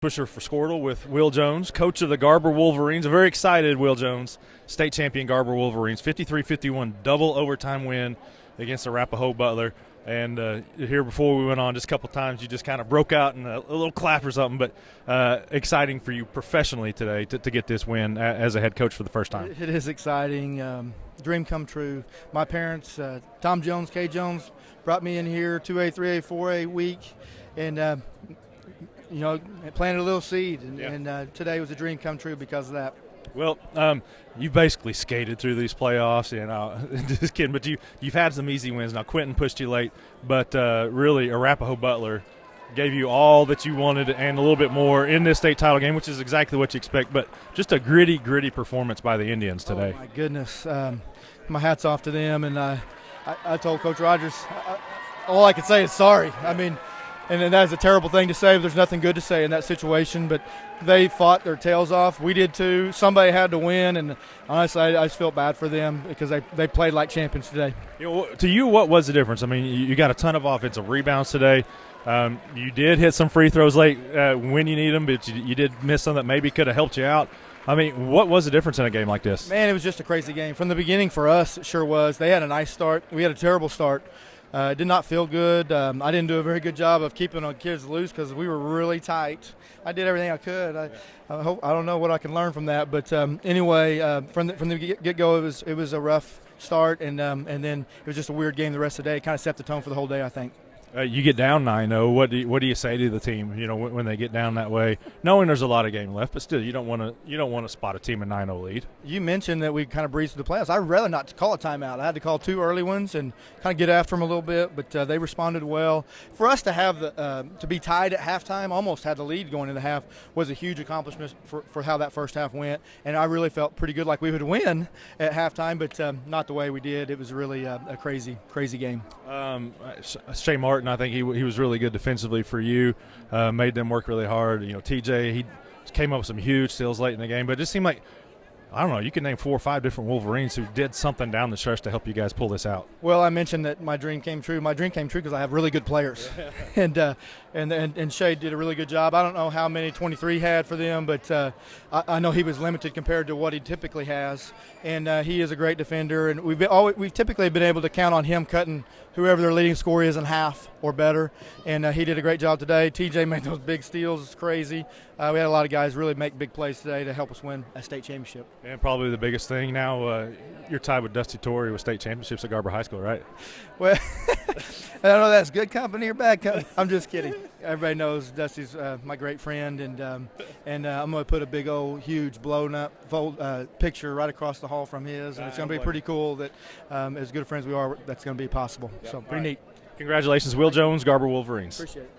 Swisher for Skordle with Will Jones, coach of the Garber Wolverines. A very excited Will Jones, state champion Garber Wolverines, 53-51 double overtime win against Arapahoe Butler. And here before we went on, just a couple times, you just kind of broke out in a little clap or something. But exciting for you professionally today to get this win as a head coach for the first time. It is exciting. Dream come true. My parents, Tom Jones, Kay Jones, brought me in here 2A, 3A, 4A week, and planted a little seed, and today was a dream come true because of that. Well, you basically skated through these playoffs, just kidding, but you've had some easy wins. Now, Quentin pushed you late, but really Arapahoe Butler gave you all that you wanted and a little bit more in this state title game, which is exactly what you expect, but just a gritty performance by the Indians today. Oh, my goodness. My hat's off to them, and I told Coach Rogers, all I could say is sorry. I mean, and that is a terrible thing to say, but there's nothing good to say in that situation. But they fought their tails off. We did too. Somebody had to win, and honestly, I just felt bad for them because they played like champions today. To you, what was the difference? I mean, you got a ton of offensive rebounds today. You did hit some free throws late when you need them, but you did miss some that maybe could have helped you out. I mean, what was the difference in a game like this? Man, it was just a crazy game. From the beginning for us, it sure was. They had a nice start. We had a terrible start. It did not feel good. I didn't do a very good job of keeping our kids loose because we were really tight. I did everything I could. I don't know what I can learn from that, but anyway, from the get-go, it was a rough start, and then it was just a weird game the rest of the day. It kind of set the tone for the whole day, I think. You get down 9-0. What do you say to the team? When they get down that way, knowing there's a lot of game left, but still, you don't want to spot a team in 9-0 lead. You mentioned that we kind of breezed through the playoffs. I'd rather not call a timeout. I had to call 2 early ones and kind of get after them a little bit, but they responded well. For us to have to be tied at halftime, almost had the lead going into half, was a huge accomplishment for how that first half went. And I really felt pretty good, like we would win at halftime, but not the way we did. It was really a crazy game. Shea Martin, I think he was really good defensively for you, made them work really hard. TJ, he came up with some huge steals late in the game, but it just seemed like, I don't know, you can name 4 or 5 different Wolverines who did something down the stretch to help you guys pull this out. Well, I mentioned that my dream came true. My dream came true because I have really good players, and Shea did a really good job. I don't know how many 23 had for them, but I know he was limited compared to what he typically has, and he is a great defender. And we've typically been able to count on him cutting whoever their leading scorer is in half or better, and he did a great job today. TJ made those big steals. It's crazy. We had a lot of guys really make big plays today to help us win a state championship. And probably the biggest thing now, you're tied with Dusty Torrey with state championships at Garber High School, right? Well, I don't know if that's good company or bad company. I'm just kidding. Everybody knows Dusty's my great friend, and I'm going to put a big old huge blown up picture right across the hall from his, and it's going to be pretty cool that as good friends we are, that's going to be possible. So pretty neat. Congratulations, Will Jones, Garber Wolverines. Appreciate it.